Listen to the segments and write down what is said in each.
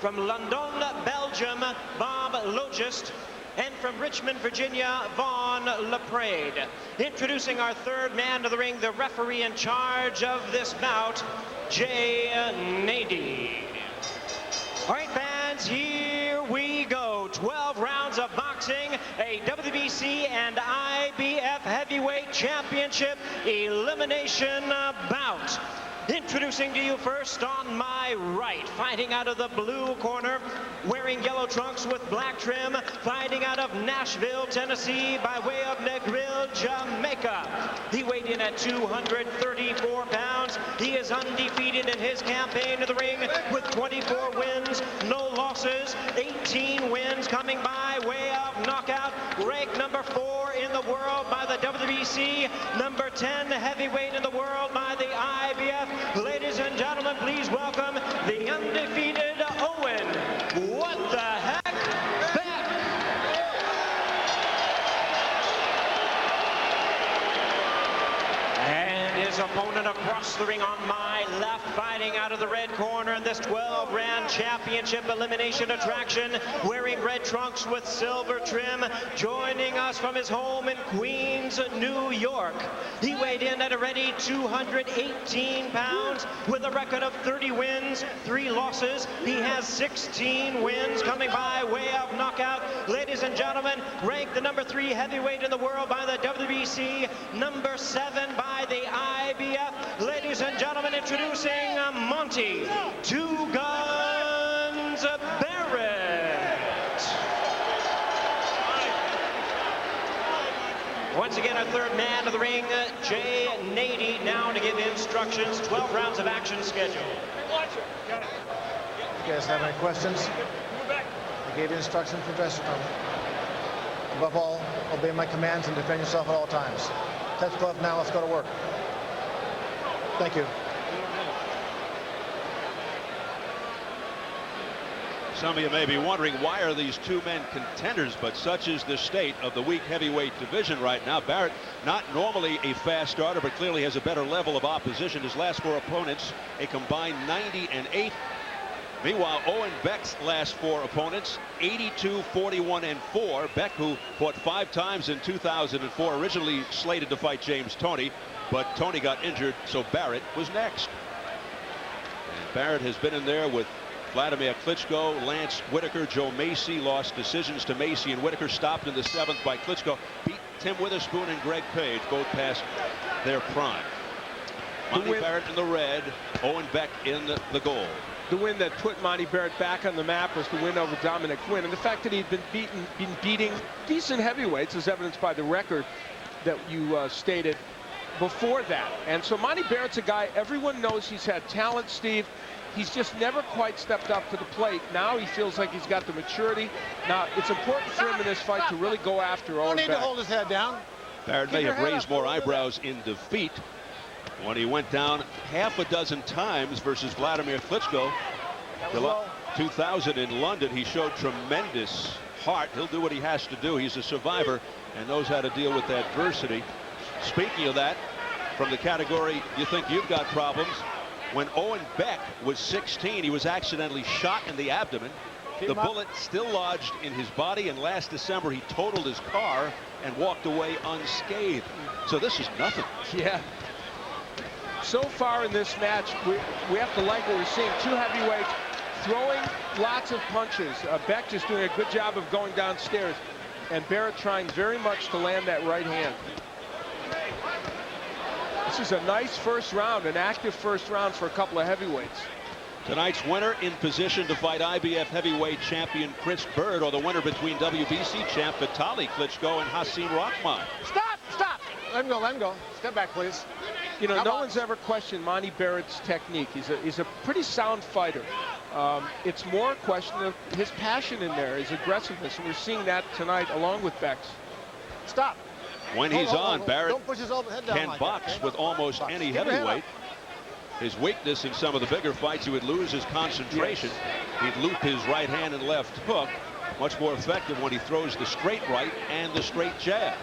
From London, Belgium, Bob Logist. And from Richmond, Virginia, Vaughn Laprade. Introducing our third man to the ring, the referee in charge of this bout, Jay Nady. All right, fans, here we go. 12 rounds of boxing, a WBC and IBF Heavyweight Championship elimination bout. Introducing to you first on my right, fighting out of the blue corner, wearing yellow trunks with black trim, fighting out of Nashville, Tennessee, by way of Negril, Jamaica. He weighed in at 234 pounds. He is undefeated in his campaign to the ring with 24 wins, no losses, 18 wins coming by way of knockout. Ranked number 4 in the world by the WBC, number 10 heavyweight in the world by the IBF. Ladies and gentlemen, please welcome the undefeated Owen, what the heck, Beck. And his opponent across the ring on my left, fighting out of the red corner in this 12-round championship elimination attraction, wearing red trunks with silver trim, joining us from his home in Queens, New York. He weighed in at a ready 218 pounds with a record of 30 wins, 3 losses. He has 16 wins coming by way of knockout. Ladies and gentlemen, ranked the number 3 heavyweight in the world by the WBC, number 7 by the IBF. Ladies and gentlemen, introducing Monty Two Guns Barrett. Once again, our third man of the ring, Jay Nady, now to give instructions. 12 rounds of action scheduled. You guys have any questions? I gave you instructions for dressing room. Above all, obey my commands and defend yourself at all times. Touch glove now, let's go to work. Thank you. Some of you may be wondering, why are these two men contenders? But such is the state of the weak heavyweight division right now. Barrett, not normally a fast starter, but clearly has a better level of opposition. His last 4 opponents, a combined 90 and 8. Meanwhile, Owen Beck's last 4 opponents, 82, 41, and 4. Beck, who fought 5 times in 2004, originally slated to fight James Toney, but Toney got injured, so Barrett was next. And Barrett has been in there with Vladimir Klitschko, Lance Whitaker, Joe Macy. Lost decisions to Macy and Whitaker, stopped in the 7th by Klitschko. Beat Tim Witherspoon and Greg Page, both past their prime. Monty Barrett in the red, Owen Beck in the gold. The win that put Monty Barrett back on the map was the win over Dominic Quinn, and the fact that he'd been beating decent heavyweights is evidenced by the record that you stated before that. And so Monty Barrett's a guy everyone knows he's had talent, Steve. He's just never quite stepped up to the plate. Now he feels like he's got the maturity. Now it's important for him in this fight to really go after Owen Beck. No need to hold his head down. Barrett may have raised more eyebrows in defeat when he went down half a dozen times versus Vladimir Klitschko. 2000 in London, he showed tremendous heart. He'll do what he has to do. He's a survivor and knows how to deal with adversity. Speaking of that, from the category you think you've got problems, when Owen Beck was 16, he was accidentally shot in the abdomen. The bullet still lodged in his body, and last December he totaled his car and walked away unscathed. So this is nothing. Yeah. So far in this match, we have to like what we're seeing. 2 heavyweights throwing lots of punches. Beck just doing a good job of going downstairs, and Barrett trying very much to land that right hand. This is a nice first round, an active first round for a couple of heavyweights. Tonight's winner in position to fight IBF heavyweight champion Chris Bird, or the winner between WBC champ Vitaly Klitschko and Hasim Rahman. Stop! Let him go. Step back, please. You know, no one's ever questioned Monty Barrett's technique. He's a pretty sound fighter. It's more a question of his passion in there, his aggressiveness, and we're seeing that tonight along with Beck's. Stop. When he's on, Barrett Don't push his head down can like box that. with almost any heavyweight. His weakness in some of the bigger fights, he would lose his concentration. Yes. He'd loop his right hand and left hook. Much more effective when he throws the straight right and the straight jab.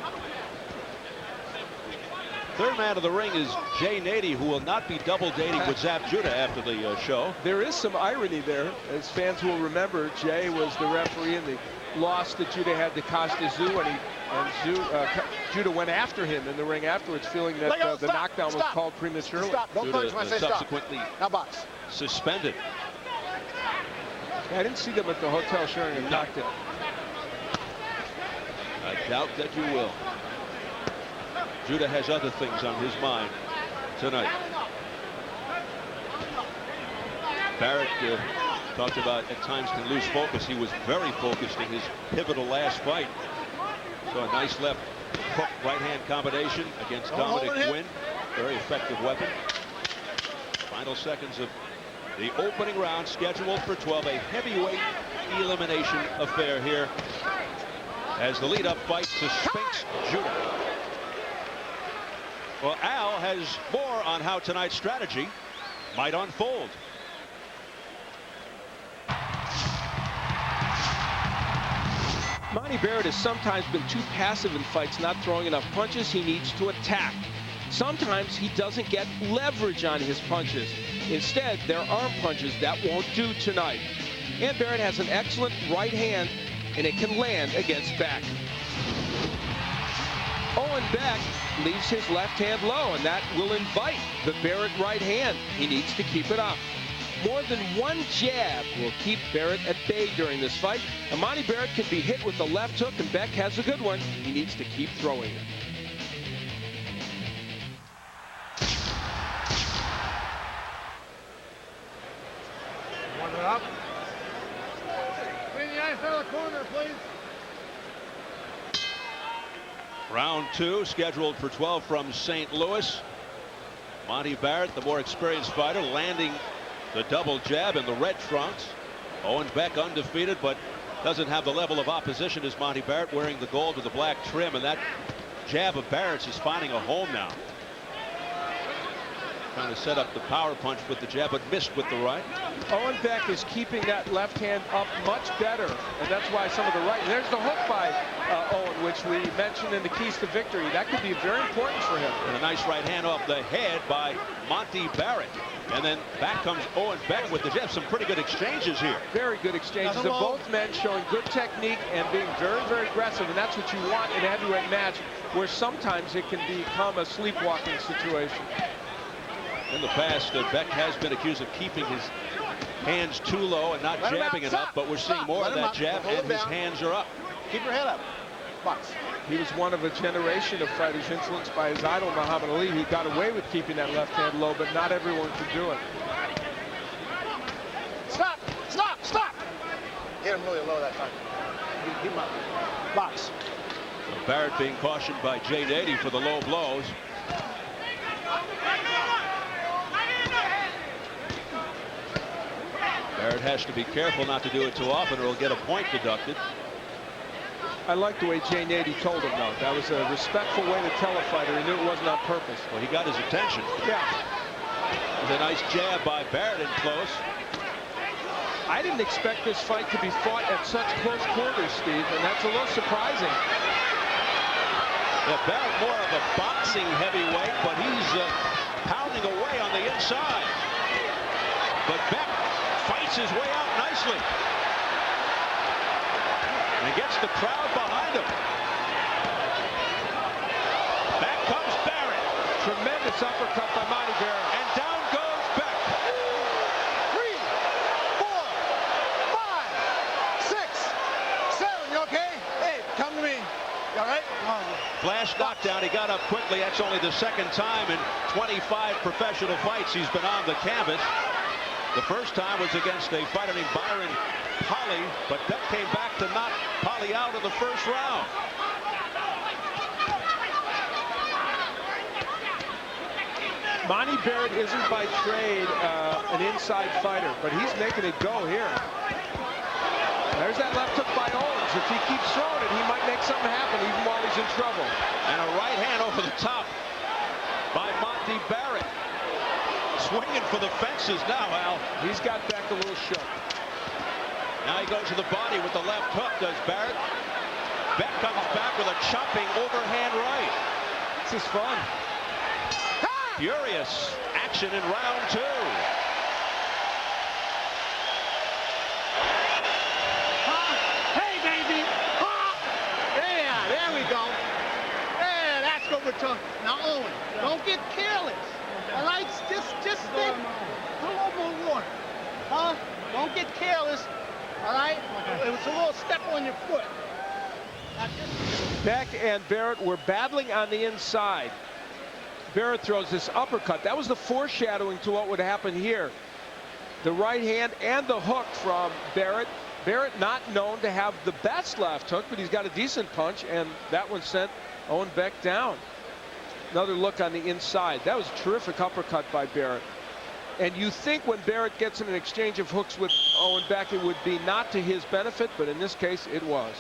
third man of the ring is Jay Nady, who will not be double dating with Zap Judah after the show. There is some irony there, as fans will remember. Jay was the referee in the loss that Judah had to Costa Zoo, and Judah went after him in the ring afterwards, feeling that the knockdown was called prematurely. Stop. Don't punch when I say stop. Subsequently Now box. suspended. Yeah, I didn't see them at the hotel sharing a cocktail. I doubt that you will. Judah has other things on his mind tonight. Barrett talked about at times can lose focus. He was very focused in his pivotal last fight. So a nice left hook right hand combination against Dominic Quinn. Very effective weapon. Final seconds of the opening round, scheduled for 12. A heavyweight elimination affair here as the lead-up fight to Spinks Judah. Well, Al has more on how tonight's strategy might unfold. Monty Barrett has sometimes been too passive in fights, not throwing enough punches. He needs to attack. Sometimes he doesn't get leverage on his punches. Instead, they're arm punches. That won't do tonight. And Barrett has an excellent right hand, and it can land against Beck. Owen Beck leaves his left hand low, and that will invite the Barrett right hand. He needs to keep it up. More than one jab will keep Barrett at bay during this fight. Monty Barrett can be hit with the left hook, and Beck has a good one. He needs to keep throwing it. Warm it up. Clean the ice out of the corner, please. Round 2 scheduled for 12 from St. Louis. Monty Barrett, the more experienced fighter, landing the double jab in the red trunks. Owen Beck undefeated, but doesn't have the level of opposition as Monty Barrett, wearing the gold with the black trim, and that jab of Barrett's is finding a home now. Trying to set up the power punch with the jab, but missed with the right. Owen Beck is keeping that left hand up much better, and that's why some of the right. There's the hook by Owen, which we mentioned in the keys to victory. That could be very important for him. And a nice right hand off the head by Monty Barrett. And then back comes Owen Beck with the jab. Some pretty good exchanges here. Very good exchanges of both men, showing good technique and being very, very aggressive. And that's what you want in a heavyweight match, where sometimes it can become a sleepwalking situation. In the past, Beck has been accused of keeping his hands too low and not jabbing enough, but we're seeing more of that jab, and his hands are up. Keep your head up. Box. He was one of a generation of fighters influenced by his idol, Muhammad Ali, who got away with keeping that left hand low, but not everyone could do it. Stop! Stop! Stop! Hit him really low that time. Keep him up. Box. Barrett being cautioned by Jay Nady for the low blows. Barrett has to be careful not to do it too often, or he'll get a point deducted. I like the way Jay Nady told him, though. That was a respectful way to tell a fighter. He knew it wasn't on purpose. Well, he got his attention. Yeah. With a nice jab by Barrett in close. I didn't expect this fight to be fought at such close quarters, Steve, and that's a little surprising. Yeah, Barrett more of a boxing heavyweight, but he's pounding away on the inside. But Beck fights his way out nicely. And gets the crowd behind him. Back comes Barrett. Tremendous uppercut by Monty Barrett. And down goes Beck. 3, 4, 5, 6, 7. You okay? Hey, come to me. You all right? Flash knockdown. He got up quickly. That's only the second time in 25 professional fights he's been on the canvas. The first time was against a fighter named Byron Polly, but Beck came back to knock Polly out of the first round. Monty Barrett isn't by trade an inside fighter, but he's making it go here. There's that left hook by Owens. If he keeps throwing it, he might make something happen even while he's in trouble. And a right hand over the top by Monty Barrett. Swinging for the fences now, Al. He's got Beck a little shook. Now he goes to the body with the left hook, does Barrett. Beck comes back with a chopping overhand right. This is fun. Furious action in round 2. Hey, baby! Yeah, there we go. Yeah, that's what we're talking. Now, Owen, don't get careless. All right, just think. Put a little more water. Huh? Don't get careless. All right? It was a little step on your foot. Beck and Barrett were battling on the inside. Barrett throws this uppercut. That was the foreshadowing to what would happen here. The right hand and the hook from Barrett. Barrett not known to have the best left hook, but he's got a decent punch, and that one sent Owen Beck down. Another look on the inside. That was a terrific uppercut by Barrett. And you think when Barrett gets in an exchange of hooks with Owen Beck, it would be not to his benefit, but in this case, it was.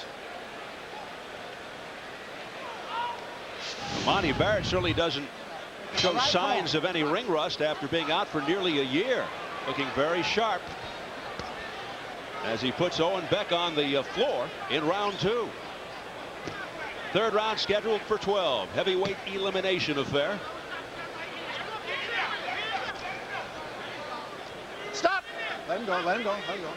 Monty Barrett certainly doesn't show signs of any ring rust after being out for nearly a year. Looking very sharp as he puts Owen Beck on the floor in round 2. Third round scheduled for 12. Heavyweight elimination affair. Stop! Let him go, let him go, let him go.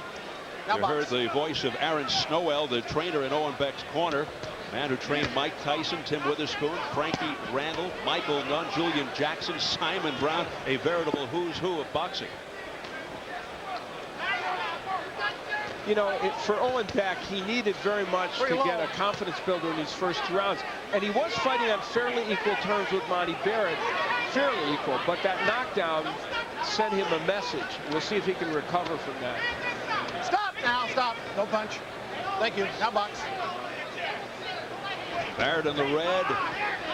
Now You heard the voice of Aaron Snowell, the trainer in Owen Beck's corner. Man who trained Mike Tyson, Tim Witherspoon, Frankie Randall, Michael Nunn, Julian Jackson, Simon Brown, a veritable who's who of boxing. You know, for Owen Beck, he needed very much to get a confidence builder in these first 2 rounds. And he was fighting on fairly equal terms with Monty Barrett, fairly equal. But that knockdown sent him a message. We'll see if he can recover from that. Stop now, stop. No punch. Thank you. Now box. Barrett in the red,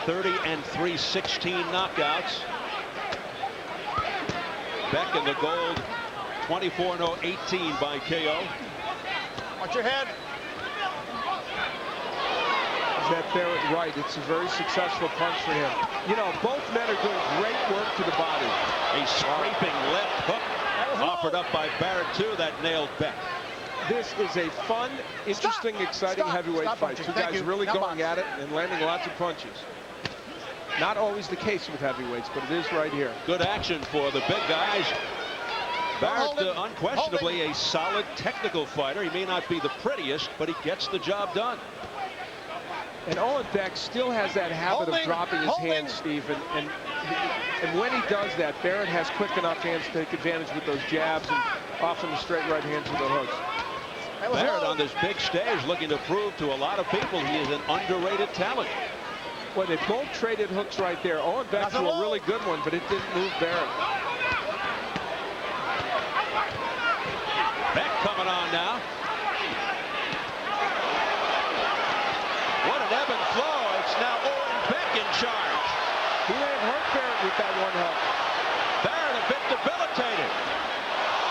30 and 316 knockouts. Beck in the gold, 24-0-18 by KO. Watch your head. Is that Barrett right? It's a very successful punch for him. You know, both men are doing great work to the body. A scraping left hook offered up by Barrett too that nailed Beck. This is a fun, interesting, exciting heavyweight fight. Two guys really going at it and landing lots of punches. Not always the case with heavyweights, but it is right here. Good action for the big guys. Barrett unquestionably a solid technical fighter. He may not be the prettiest, but he gets the job done. And Owen Beck still has that habit of dropping his hands, Steve. And when he does that, Barrett has quick enough hands to take advantage with those jabs and often the straight right hands with the hooks. Barrett on this big stage looking to prove to a lot of people he is an underrated talent. Well, they both traded hooks right there. Owen Beck threw a really good one, but it didn't move Barrett. Beck coming on now. What an ebb and flow. It's now Owen Beck in charge. He ain't hurt Barrett with that one hook. Barrett a bit debilitated.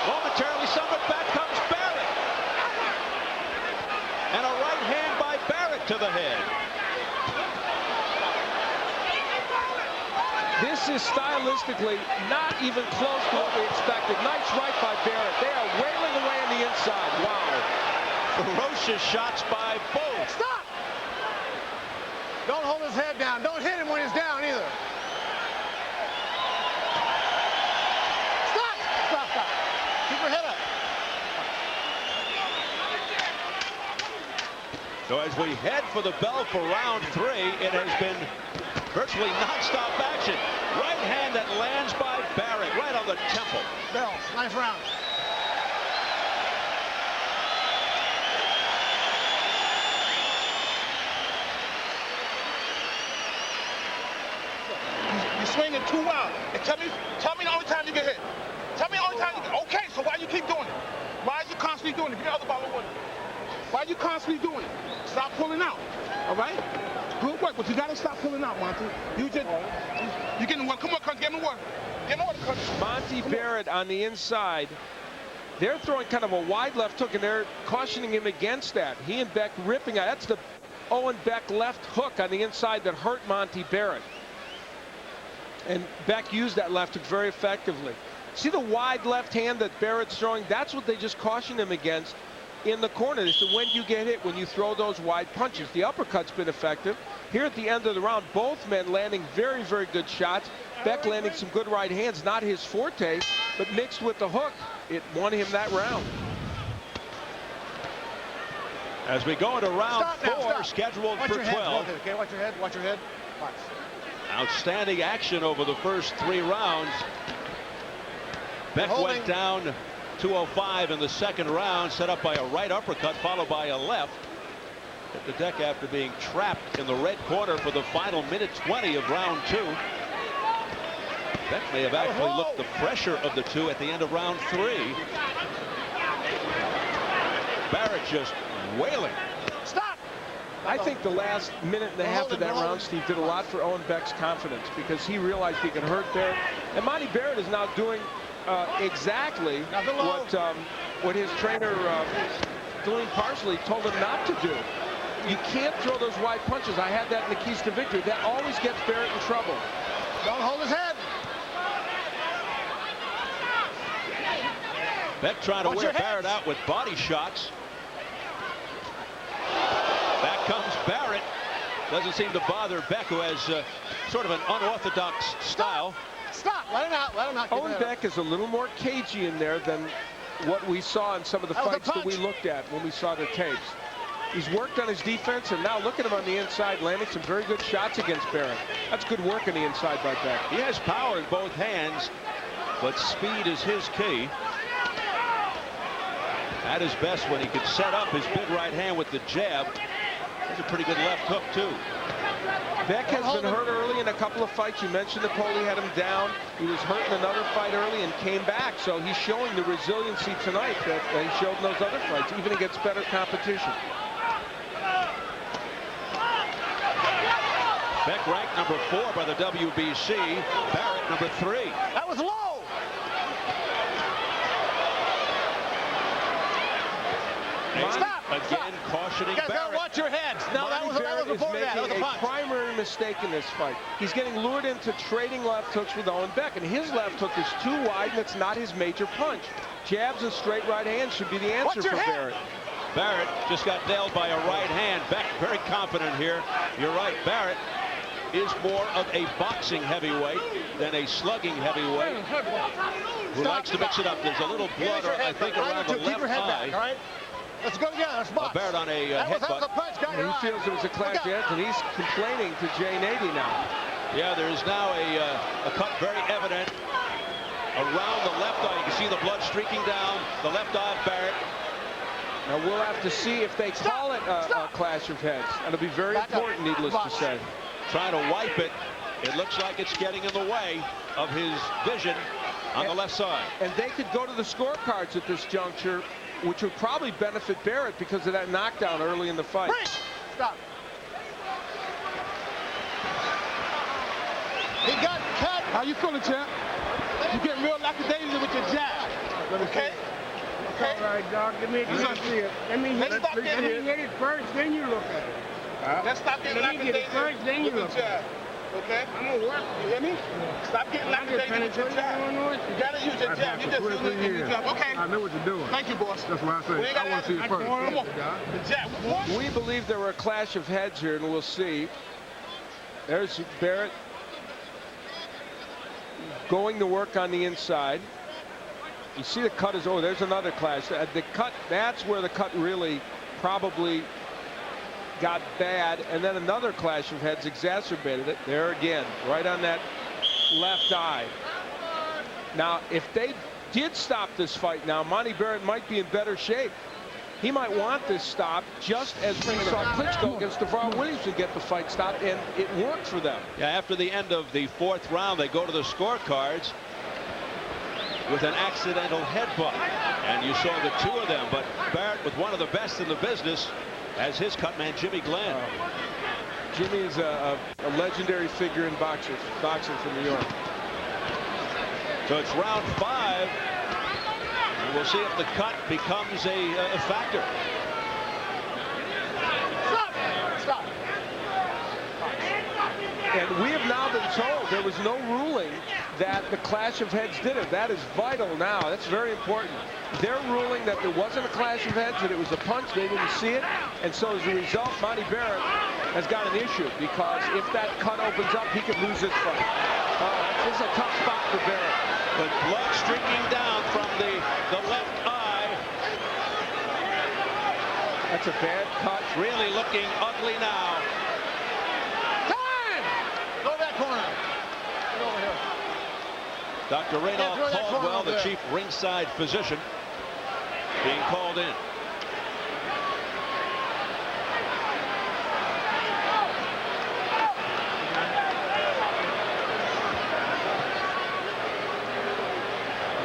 Momentarily, but back comes Barrett. And a right hand by Barrett to the head. This is stylistically not even close to what we expected. Nice right by Barrett. They are wailing away on the inside. Wow. Ferocious shots by both. Stop! Don't hold his head down. Don't hit him when he's down either. Stop! Stop, stop. Keep your head up. So as we head for the bell for round 3, it has been virtually non-stop action. Right hand that lands by Barrett, right on the temple. Bell, nice round. You're swinging too wild. And tell me the only time you get hit. Tell me the only time you get hit. Okay, so why you keep doing it? Why are you constantly doing it? Give me the other ball of water. Why are you constantly doing it? Stop pulling out. All right? Good work, but you got to stop pulling out, Monty. You're getting water. Come on, Coach, get me water. Get me water, Coach. Monty Barrett on the inside. They're throwing kind of a wide left hook, and they're cautioning him against that. He and Beck ripping out. That's the Owen Beck left hook on the inside that hurt Monty Barrett. And Beck used that left hook very effectively. See the wide left hand that Barrett's throwing? That's what they just cautioned him against in the corner. They said, when you get hit, when you throw those wide punches. The uppercut's been effective. Here at the end of the round, both men landing very, very good shots. Beck landing some good right hands, not his forte, but mixed with the hook, it won him that round. As we go into round Stop 4, scheduled watch for your head, 12. okay, watch your head, watch your head. Watch. Outstanding action over the first 3 rounds. Beck went down 205 in the second round, set up by a right uppercut followed by a left. Hit the deck after being trapped in the red corner for the final minute 20 of round 2. Beck may have actually looked the fresher of the two at the end of round 3. Barrett just wailing. Stop! I think the last minute and a half of that round, Steve, did a lot for Owen Beck's confidence because he realized he could hurt Barrett. And Monty Barrett is now doing exactly what his trainer, Deline Parsley, told him not to do. You can't throw those wide punches. I had that in the keys to victory. That always gets Barrett in trouble. Don't hold his head. Beck trying to wear Barrett out with body shots. Back comes Barrett. Doesn't seem to bother Beck, who has sort of an unorthodox style. Stop! Let him out. Let him out. Owen Beck is a little more cagey in there than what we saw in some of the fights that we looked at when we saw the tapes. He's worked on his defense, and now look at him on the inside, landing some very good shots against Barrett. That's good work on the inside by Beck. He has power in both hands, but speed is his key. At his best when he could set up his big right hand with the jab. That's a pretty good left hook, too. Beck has been hurt early in a couple of fights. You mentioned the Poli had him down. He was hurt in another fight early and came back. So he's showing the resiliency tonight that he showed in those other fights, even against better competition. Beck ranked number 4 by the WBC. Barrett number 3. That was low. Stop! Again, cautioning Barrett. Barrett. Watch your heads. No, that was before that. That was a punch. Primary mistake in this fight. He's getting lured into trading left hooks with Owen Beck, and his left hook is too wide, and it's not his major punch. Jabs and straight right hands should be the answer for Barrett. Barrett just got nailed by a right hand. Beck very confident here. You're right, Barrett is more of a boxing heavyweight than a slugging heavyweight who likes to mix it up. There's a little blood, I think, around the left eye. All right? Let's go together. Let's box. Barrett on a headbutt. He feels it was a clash of heads, and he's complaining to Jay Nady now. Yeah, there is now a cut very evident around the left eye. You can see the blood streaking down the left eye of Barrett. Now we'll have to see if they call it a clash of heads. That'll be very important, needless to say. Trying to wipe it. It looks like it's getting in the way of his vision on the left side. And they could go to the scorecards at this juncture, which would probably benefit Barrett because of that knockdown early in the fight. Stop. He got cut. How you feeling, champ? You getting real lackadaisical with your jab. Okay? Okay? All right, dog. Let me see it. Let me hit it first, then you look at it. Let's stop getting lackadaisical with your jab. Okay? I'm gonna work. You hear me? Stop getting lackadaisical with your jab. You gotta use your jab. You just use your jab. Okay. I know what you're doing. Thank you, boss. That's what I say. I want to see it first. Come on. The jab. We believe there were a clash of heads here, and we'll see. There's Barrett going to work on the inside. You see the cut is, oh, there's another clash. The cut, that's where the cut really probably got bad, and then another clash of heads exacerbated it. There again, right on that left eye. Now, if they did stop this fight now, Monty Barrett might be in better shape. He might want this stop, just as we saw Klitschko against DeVar Williamson get the fight stopped, and it worked for them. Yeah, after the end of the 4th round, they go to the scorecards with an accidental headbutt. And you saw the two of them, but Barrett, with one of the best in the business, as his cut man, Jimmy Glenn. Jimmy is a legendary figure in boxing from New York. So it's round 5. And we'll see if the cut becomes a factor. Stop. And we have now been told there was no ruling that the clash of heads did it. That is vital now. That's very important. They're ruling that there wasn't a clash of heads, that it was a punch. They didn't see it. And so as a result, Monty Barrett has got an issue, because if that cut opens up, he could lose this fight. This is a tough spot for Barrett. But blood streaking down from the left eye. That's a bad cut. Really looking ugly now. Time! Go to that corner. Get over here. Dr. Reynold throw that corner Caldwell, over the there. chief ringside physician, being called in.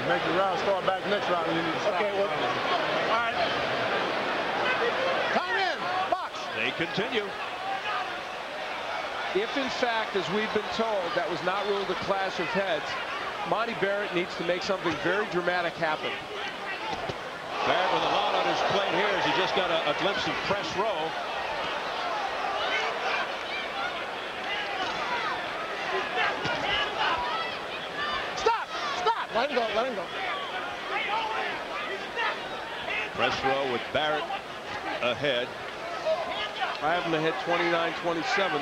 Make the round start back next round. And you need to stop. Okay, well, all right. Time in. Box. They continue. If, in fact, as we've been told, that was not ruled a clash of heads, Monty Barrett needs to make something very dramatic happen. Barrett with a lot on his plate here as he just got a glimpse of press row. Stop. Stop. Let him go. Let him go. Press row with Barrett ahead. I have him ahead 29-27.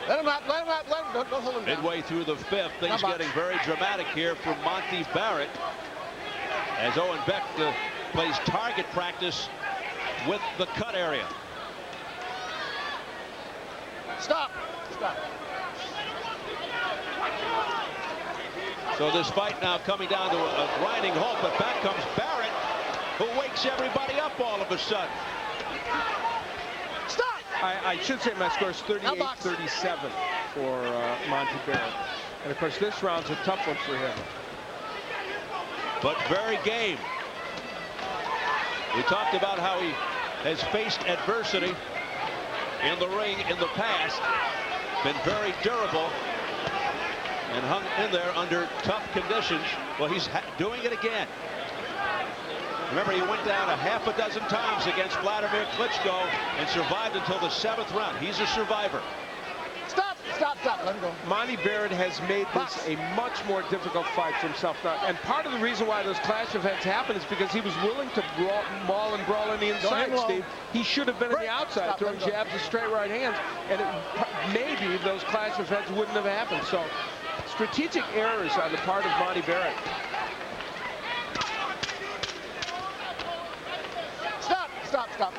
Let him out. Let him out. Let him. Don't hold him down. Midway through the fifth, things Come on. getting very dramatic here for Monty Barrett as Owen Beck plays target practice with the cut area. Stop. Stop. So this fight now coming down to a grinding halt, but back comes Barrett, who wakes everybody up all of a sudden. Stop. I should say my score is 38-37 for Monty Barrett. And, of course, this round's a tough one for him. But very game. We talked about how he has faced adversity in the ring in the past, been very durable, and hung in there under tough conditions. Well, he's doing it again. Remember, he went down a half a dozen times against Vladimir Klitschko and survived until the 7th round. He's a survivor. Stop. Stop. Stop. Let him go. Monty Barrett has made this a much more difficult fight for himself now. And part of the reason why those clash of heads happen is because he was willing to maul and brawl on the inside, Steve. He should have been on the outside, throwing jabs and straight right hands. And maybe those clash of heads wouldn't have happened. So strategic errors on the part of Monty Barrett. Stop. Stop.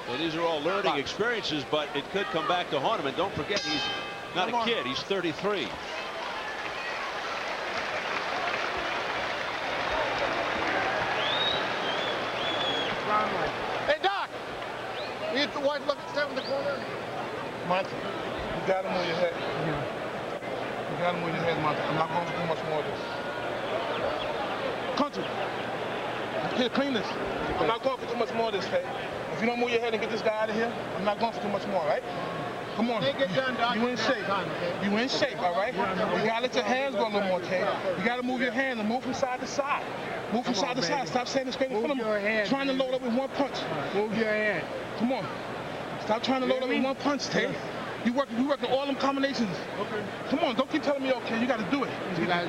So these are all learning experiences, but it could come back to haunt him. And don't forget, he's not a kid. He's 33. Hey, Doc. You get the white look stand in the corner. Monty, you got him on your head. You got him on your head, Monty. I'm not going to do much more of this. Country. Here, clean this. I'm not going for too much more of this, hey. If you don't move your head and get this guy out of here, I'm not going for too much more, right? Come on. Get done, Doc. You in shape. You in shape, all right? You gotta let your hands go a little more, Tay. You gotta move your hands and move from side to side. Move from side to side. Stop standing straight in front of me. Trying to load up with one punch. Move your hand. Come on. Stop trying to load up with one punch, Tay. You working all them combinations. Okay. Come on, don't keep telling me okay. You gotta do it. You gotta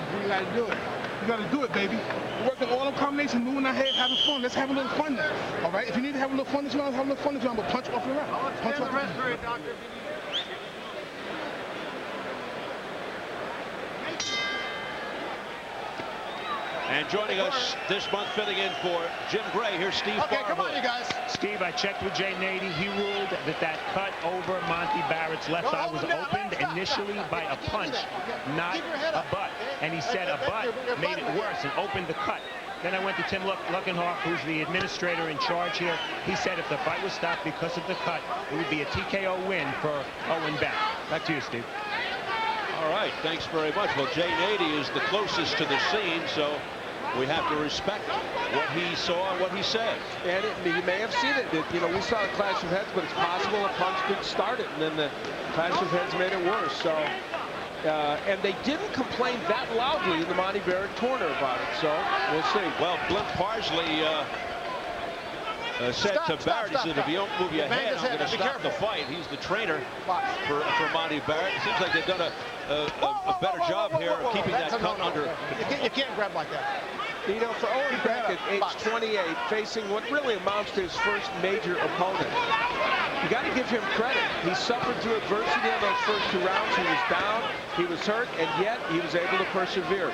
do it. You gotta do it, baby. You're working all them combinations, moving our head, having fun. Let's have a little fun now. All right? If you need to have a little fun this round, have a little fun this round, but punch off the round. Punch off the round. Doctor. And joining us this month, filling in for Jim Gray, here's Steve Okay, come on, you guys. Steve, I checked with Jay Nady. He ruled that cut over Monty Barrett's left eye was opened initially by a punch, not a butt. And he said a butt made it worse and opened the cut. Then I went to Tim Luckenhoff, who's the administrator in charge here. He said if the fight was stopped because of the cut, it would be a TKO win for Owen Beck. Back to you, Steve. All right, thanks very much. Well, Jay Nady is the closest to the scene, so we have to respect what he saw and what he said. And you may have seen it. You know, we saw a clash of heads, but it's possible a punch could start it, and then the clash of heads made it worse. So, and they didn't complain that loudly in the Monty Barrett corner about it. So we'll see. Well, Blimp Parsley said to Barrett, he said, if you don't move your head, I'm going to stop the fight. He's the trainer for Monty Barrett. It seems like they've done a better job here of keeping that cut under. You can't grab like that. You know, for Owen Beck at age 28, facing what really amounts to his first major opponent, you got to give him credit. He suffered through adversity in those first 2 rounds. He was down, he was hurt, and yet he was able to persevere.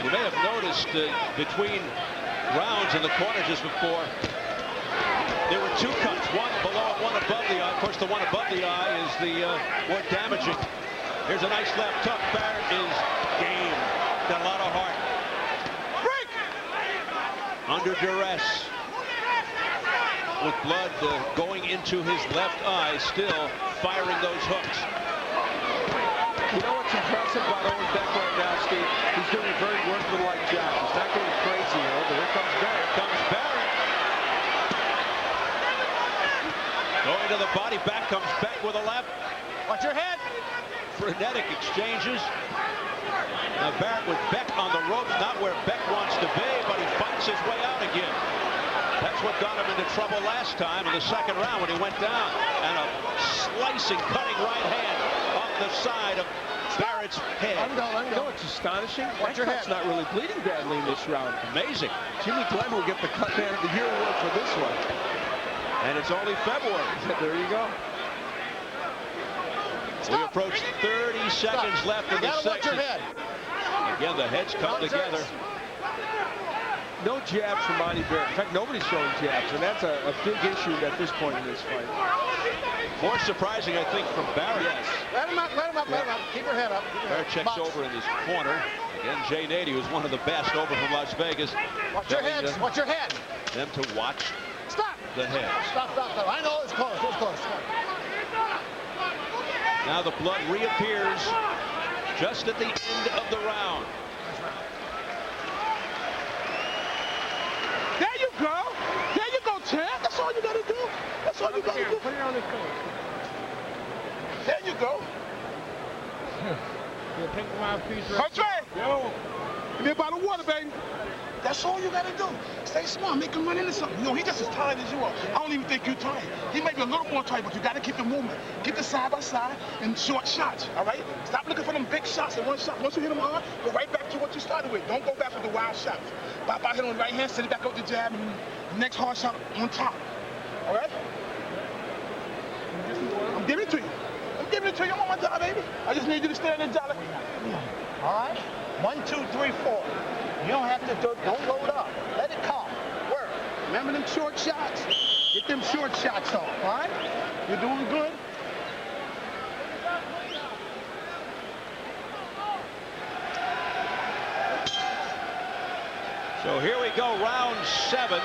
You may have noticed between rounds in the corner just before, there were 2 cuts, one below and one above the eye. Of course, the one above the eye is the more damaging. Here's a nice left tuck. Barrett is game. Got a lot of heart. Break! Under duress. With blood going into his left eye, still firing those hooks. You know what's impressive about Owen Beck right now, Steve? He's doing a very workmanlike job. He's not getting crazy, you know, but here comes Barrett. Going to the body, back comes Beck with a left. Watch your head. Frenetic exchanges. Now Barrett with Beck on the ropes, not where Beck wants to be, but he fights his way out again. That's what got him into trouble last time in the second round when he went down. And a slicing, cutting right hand off the side of Barrett's head. You know what's astonishing? Watch your cut's head. not really bleeding badly in this round. Amazing. Jimmy Glenn will get the cut man of the year award for this one. And it's only February. There you go. We approach 30 seconds left in the section. Again, the heads come together. No jabs from Monty Barrett. In fact, nobody's throwing jabs, and that's a big issue at this point in this fight. More surprising, I think, from Barrett. Yes. Let him up. Keep your head up. Barrett checks over in this corner. Again, Jay Nady, who's one of the best over from Las Vegas. Watch your head. Watch your head. Them to watch Stop. the head. Stop. I know it's close. It's close. Now the blood reappears just at the end of the round. There you go. There you go, champ. That's all you got to do. That's all you got to do. Put it on his phone. There you go. You take the mouthpiece right. That's right. Yo. Give me a bottle of water, baby. That's all you got to do. Stay smart. Make him run into something. You know, he's just as tired as you are. I don't even think you're tired. He may be a little more tired, but you got to keep the movement. Keep the side by side and short shots, all right? Stop looking for them big shots in one shot. Once you hit them hard, go right back to what you started with. Don't go back with the wild shots. Pop out, hit on the right hand, send it back up the jab, and the next hard shot on top. All right? I'm giving it to you. I'm giving it to you. I'm on my job, baby. I just need you to stay on the job. All right? 1, 2, 3, 4. You don't have to don't load up. Let it come. Work. Remember them short shots? Get them short shots off, all right? You're doing good. So here we go, round 7.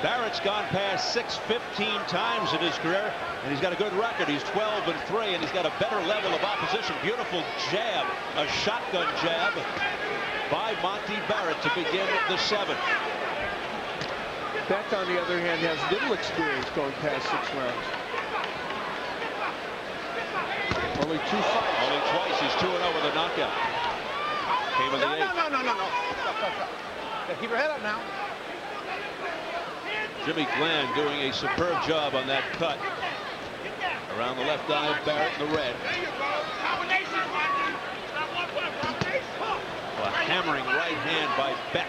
Barrett's gone past 6-15 times in his career, and he's got a good record. He's 12-3, and he's got a better level of opposition. Beautiful jab, a shotgun jab by Monty Barrett to begin the 7th. Beck, on the other hand, has little experience going past 6 rounds. Only 2 fights. Only twice. He's 2-0 with a knockout. Came in the 8th. No. Stop. Keep your head up now. Jimmy Glenn doing a superb job on that cut. Around the left eye of Barrett in the red. A hammering right hand by Beck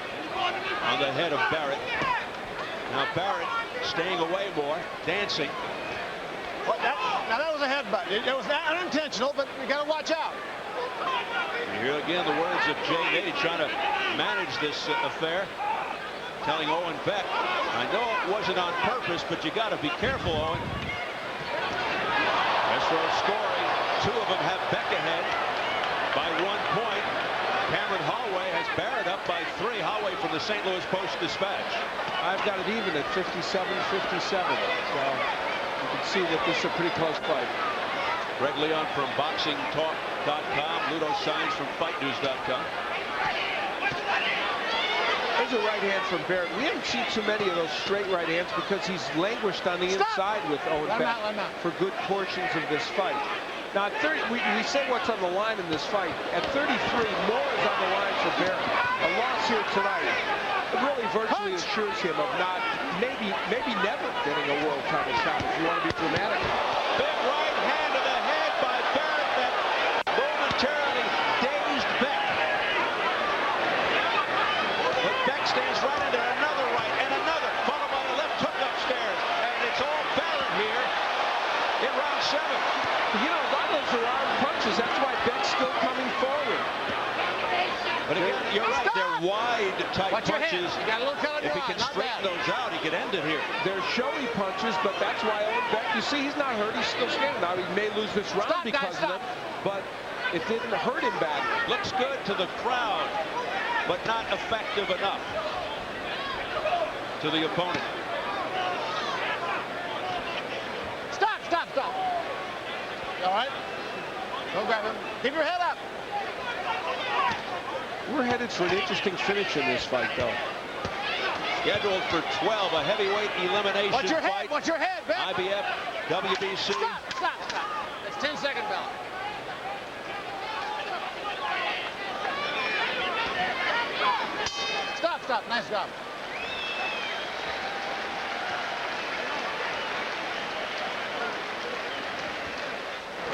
on the head of Barrett. Now Barrett staying away more, dancing. Well, that was a headbutt. It was not unintentional, but we got to watch out. You hear again the words of Jay Nady trying to manage this affair. Telling Owen Beck, I know it wasn't on purpose, but you got to be careful, Owen. Castro scoring. 2 of them have Beck ahead by 1 point. Cameron Holloway has Barrett up by 3. Holloway from the St. Louis Post-Dispatch. I've got it even at 57-57. So you can see that this is a pretty close fight. Greg Leon from BoxingTalk.com. Ludo Signs from FightNews.com. There's a right hand from Barrett. We haven't seen too many of those straight right hands because he's languished on the inside with Owen Beck for good portions of this fight. Now, at 30, we say what's on the line in this fight. At 33, more is on the line for Barrett. A loss here tonight It really virtually assures him of not, maybe never getting a world title shot if you want to be dramatic. Big right hand to the head by Barrett that momentarily dazed Beck. But Beck stands right into another right and another, followed by a left hook upstairs. And it's all Barrett here in round 7. You know, a lot of those are arm punches. That's why Beck's still coming forward. But again, you're right. They're wide type punches. You got a little cut on If your he can eye, not straighten bad. those out, he could end it here. They're showy punches, but that's why Owen Beck, you see, he's not hurt. He's still standing. Now, he may lose this round because of them, but it didn't hurt him badly. Looks good to the crowd, but not effective enough to the opponent. Stop. You all right? Don't grab him. Keep your head up. We're headed for an interesting finish in this fight, though. Scheduled for 12, a heavyweight elimination Watch your head. fight. Watch your head, Beck. IBF, WBC. Stop. It's 10-second bell. Stop. Nice job.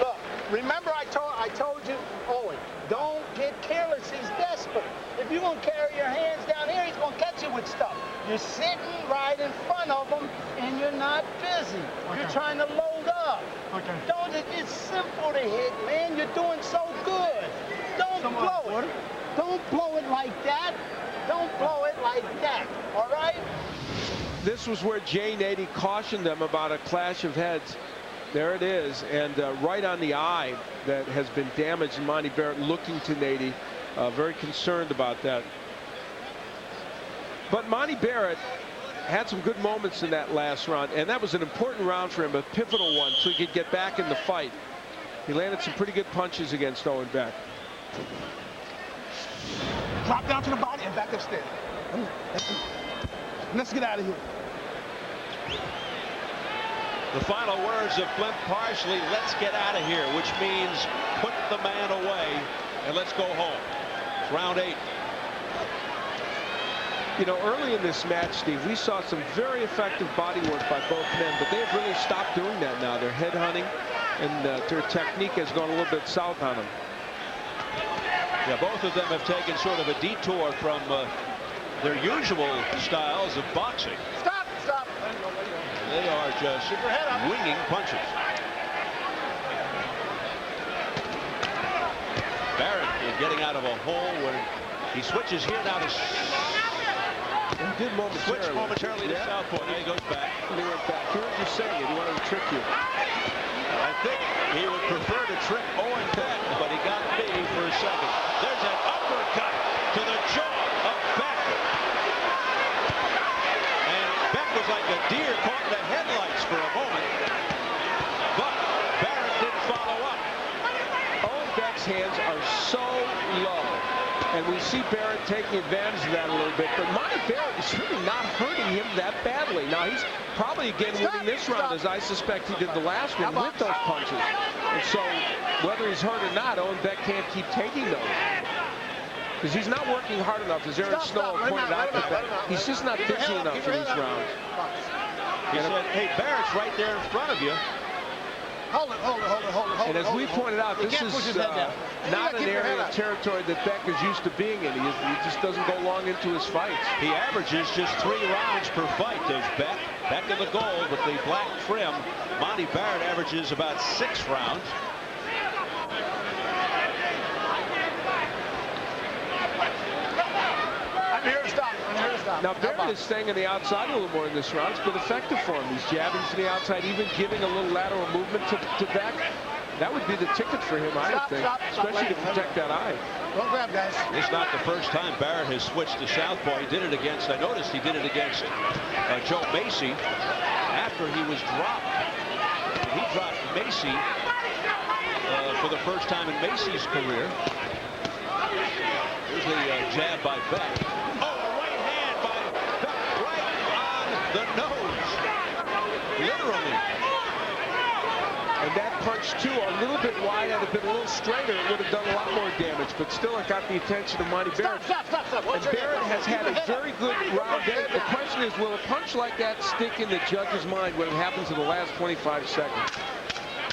Look, remember I told you, Owen, don't get careless. He's desperate. If you're going to carry your hands down here, he's going to catch you with stuff. You're sitting right in front of him, and you're not busy. Okay. You're trying to load up. Okay. It's simple to hit, man. You're doing so good. Don't blow it. Don't blow it like that. Don't blow it like that, all right? This was where Jay Nady cautioned them about a clash of heads. There it is, and right on the eye that has been damaged. Monty Barrett looking to Nady, very concerned about that. But Monty Barrett had some good moments in that last round, and that was an important round for him, a pivotal one, so he could get back in the fight. He landed some pretty good punches against Owen Beck. Drop down to the body and back upstairs. Let's get out of here. The final words of Flint Parsley, let's get out of here, which means put the man away and let's go home. It's round 8. You know, early in this match, Steve, we saw some very effective body work by both men, but they've really stopped doing that now. They're head hunting, and their technique has gone a little bit south on them. Yeah, both of them have taken sort of a detour from their usual styles of boxing. Stop. They are just winging punches. Barrett is getting out of a hole where he switches here now to switch momentarily to southpaw. Now he goes back. And he went back. He heard you saying it. He wanted to trick you. I think he would prefer to trick Owen Beck, but he got me for a second. There's an uppercut to the jaw of Beck. And Beck was like a deer caught in the headlights for a moment. But Barrett didn't follow up. Owen Beck's hands are so low, and we see Barrett taking advantage of that a little bit, but Monty Barrett is really not hurting him that badly. Now, he's probably again winning this round, as I suspect he did the last one, with those punches. And so, whether he's hurt or not, Owen Beck can't keep taking those, because he's not working hard enough, as Aaron Snow pointed out to Beck. He's just not busy enough for these rounds. He said, hey, Barrett's right there in front of you. Hold it. And as we pointed out, this is not an area of territory that Beck is used to being in. He just doesn't go long into his fights. He averages just 3 rounds per fight, does Beck. Beck in the gold with the black trim. Monty Barrett averages about 6 rounds. I'm here to stop. Now, Barrett is staying on the outside a little more in this round. It's been effective for him. He's jabbing to the outside, even giving a little lateral movement to Beck. That would be the ticket for him, I would think, especially to protect that eye. Don't grab, guys. It's not the first time Barrett has switched to southpaw. He did it against, I noticed he did it against Joe Macy after he was dropped. He dropped Macy for the first time in Macy's career. Here's the jab by Beck. Oh, a right hand by Beck, right on the nose. Literally. And that punch, too, a little bit wide, had it been a little straighter, it would have done a lot more damage, but still it got the attention of Monty Barrett. Stop. And Barrett has had a very good round 8. The question is, will a punch like that stick in the judge's mind when it happens in the last 25 seconds?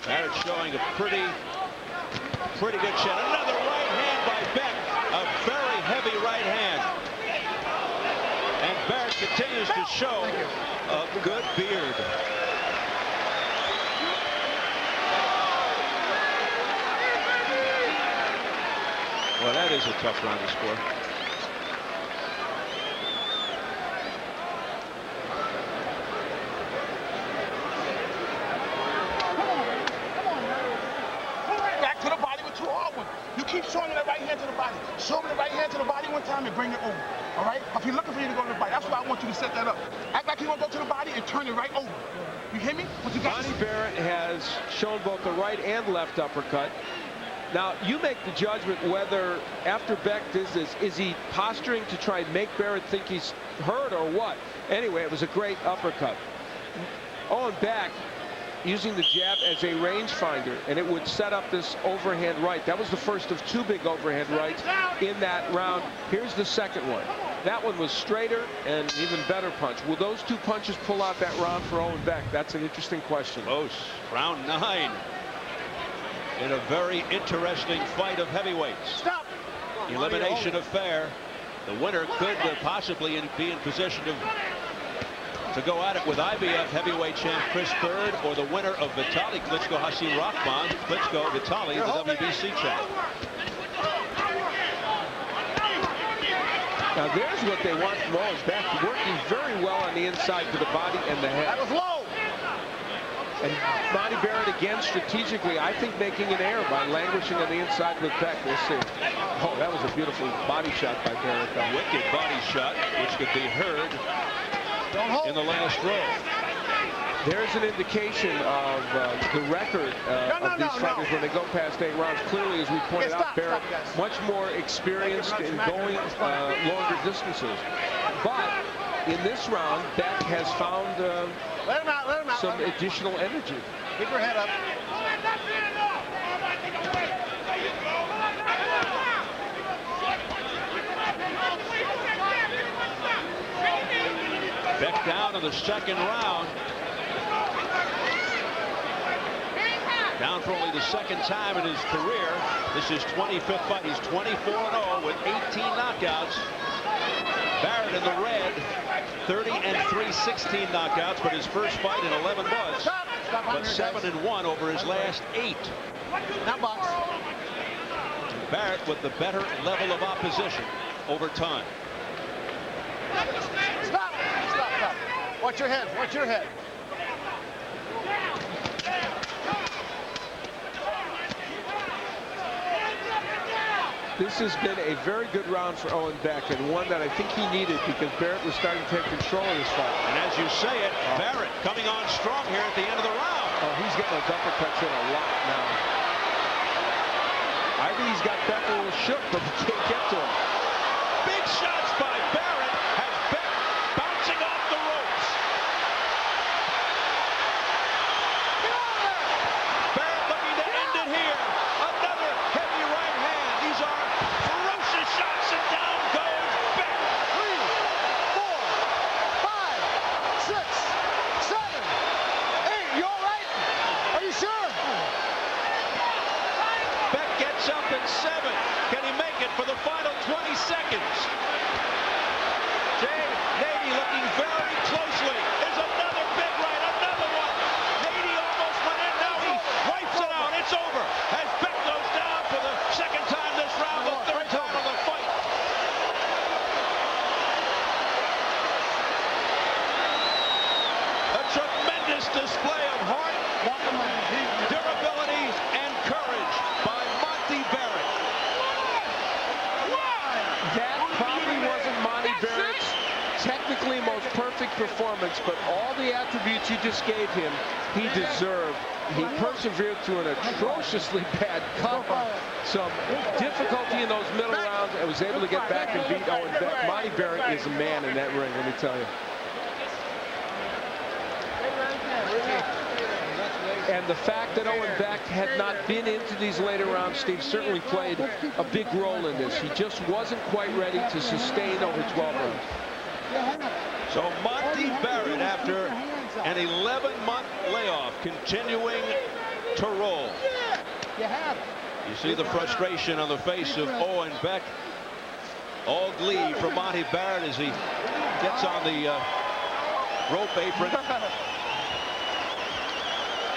Barrett showing a pretty good shot. Another right hand by Beck. A very heavy right hand. And Barrett continues to show a good beard. Well, that is a tough round to score. Back to the body with 2 hard ones. You keep showing me that right hand to the body. Show me the right hand to the body one time and bring it over. All right? If you're looking for you to go to the body, that's why I want you to set that up. Act like you want to go to the body and turn it right over. You hear me? What you got? Monty Barrett has shown both the right and left uppercut. Now, you make the judgment whether, after Beck does this, is he posturing to try and make Barrett think he's hurt or what? Anyway, it was a great uppercut. Owen Beck using the jab as a rangefinder, and it would set up this overhand right. That was the first of 2 big overhand rights in that round. Here's the second one. That one was straighter and even better punch. Will those 2 punches pull out that round for Owen Beck? That's an interesting question. Close. Round 9. In a very interesting fight of heavyweights. Stop. Elimination affair. The winner could possibly be in position to go at it with IBF heavyweight champ Chris Bird, or the winner of Vitaly Klitschko Hasim Rahman. Klitschko Vitaly, the WBC champ. Now there's what they want from Owen Beck, working very well on the inside to the body and the head. That was low. And Monty Barrett again strategically, I think, making an error by languishing on the inside with Beck. We'll see. Oh, that was a beautiful body shot by Barrett. A wicked body shot, which could be heard in the last row. There's an indication of the record of these fighters when they go past 8 rounds. Clearly, as we pointed out, Barrett much more experienced in going longer distances. But in this round, Beck has found some additional energy. Keep your head up. Beck down in the second round. Down for only the second time in his career. This is 25th fight. He's 24-0 with 18 knockouts. Barrett in the red, 30-3, 16 knockouts, but his first fight in 11 months. But 7-1 over his last 8. Now box. Barrett with the better level of opposition over time. Stop. Watch your head. Watch your head. This has been a very good round for Owen Beck, and one that I think he needed because Barrett was starting to take control of this fight. And as you say it, Barrett coming on strong here at the end of the round. Oh, he's getting those uppercuts in a lot now. I think he's got Beck a little shook, but he can't get to him. Big shots by Barrett has Beck bouncing off the ropes. Barrett looking to end it here. Another heavy right hand. These are ferocious shots, and down goes Beck. 3, 4, 5, 6, 7, 8. You all right? Are you sure? Beck gets up in 7. Can he make it for the final 20 seconds? Jay Nady looking very closely. There's another big right, another one. Nady almost went in. Now he wipes it out. It's over. As Beck goes down for the second time this round, the third time of the fight. A tremendous display of heart, durability, and courage by Monty Barrett. That probably wasn't Monty Barrett's technically most perfect performance, but all the attributes you just gave him, he deserved. He persevered through an atrociously bad cut, some difficulty in those middle rounds, and was able to get back and beat Owen Beck. Monty Barrett is a man in that ring, let me tell you. Congratulations. And the fact that Owen Beck had not been into these later rounds, Steve, certainly played a big role in this. He just wasn't quite ready to sustain over 12 rounds. So Monty Barrett, after an 11-month layoff, continuing to roll. You see the frustration on the face of Owen Beck. All glee from Monty Barrett as he gets on the rope apron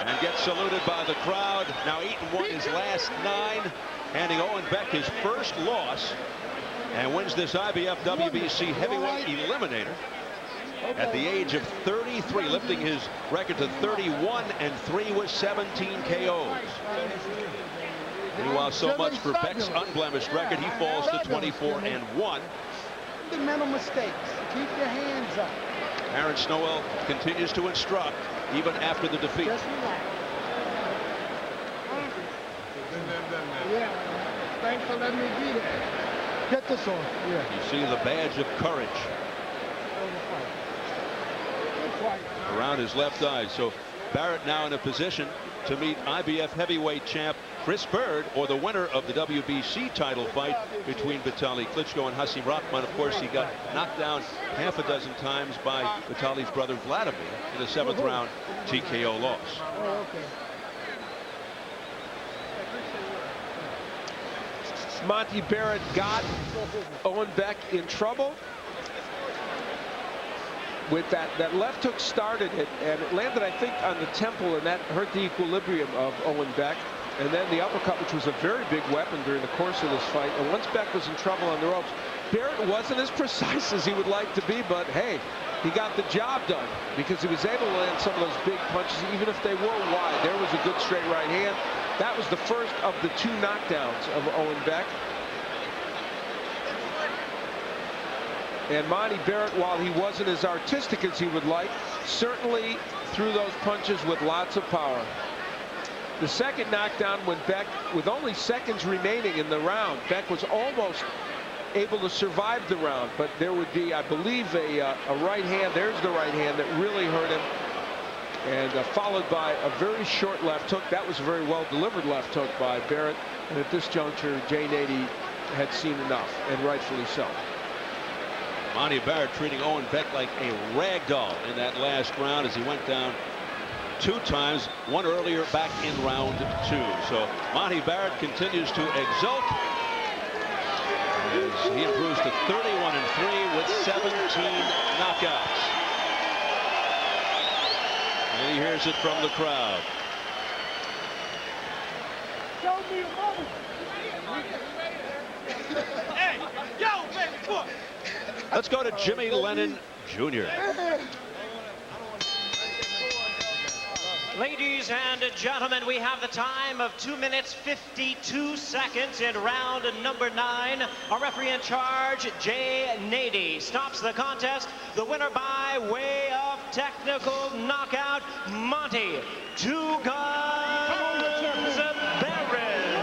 and gets saluted by the crowd. Now Eaton won his last 9, handing Owen Beck his first loss, and wins this IBF WBC heavyweight eliminator at the age of 33, lifting his record to 31-3 with 17 KOs. Meanwhile, so much for Beck's unblemished record. He falls to 24-1. The mental mistakes. Keep your hands up. Aaron Snowell continues to instruct even after the defeat. Just relax. Yeah. Thanks for letting me be there. Get this on. Yeah. You see the badge of courage around his left eye. So Barrett now in a position to meet IBF heavyweight champ Chris Bird, or the winner of the WBC title fight between Vitaly Klitschko and Hasim Rahman. Of course, he got knocked down half a dozen times by Vitaly's brother Vladimir in a 7th round TKO loss. Monty Barrett got Owen Beck in trouble with that left hook. Started it, and it landed, I think, on the temple, and that hurt the equilibrium of Owen Beck. And then the uppercut, which was a very big weapon during the course of this fight. And once Beck was in trouble on the ropes, Barrett wasn't as precise as he would like to be, but hey, he got the job done because he was able to land some of those big punches, even if they were wide. There was a good straight right hand. That was the first of the 2 knockdowns of Owen Beck. And Monty Barrett, while he wasn't as artistic as he would like, certainly threw those punches with lots of power. The second knockdown, when Beck, with only seconds remaining in the round, Beck was almost able to survive the round, but there would be, I believe, a right hand. There's the right hand that really hurt him, and followed by a very short left hook. That was a very well delivered left hook by Barrett, and at this juncture, Jay Nady had seen enough, and rightfully so. Monty Barrett treating Owen Beck like a rag doll in that last round as he went down 2 times, one earlier back in round 2. So Monty Barrett continues to exult as he improves to 31-3 with 17 knockouts. And he hears it from the crowd. Show me your mother. Hey, yo, man, come on. Let's go to Jimmy Lennon Jr. Ladies and gentlemen, we have the time of 2 minutes 52 seconds in round number 9. Our referee in charge, Jay Nady, stops the contest. The winner by way of technical knockout, Monty "Two Gun"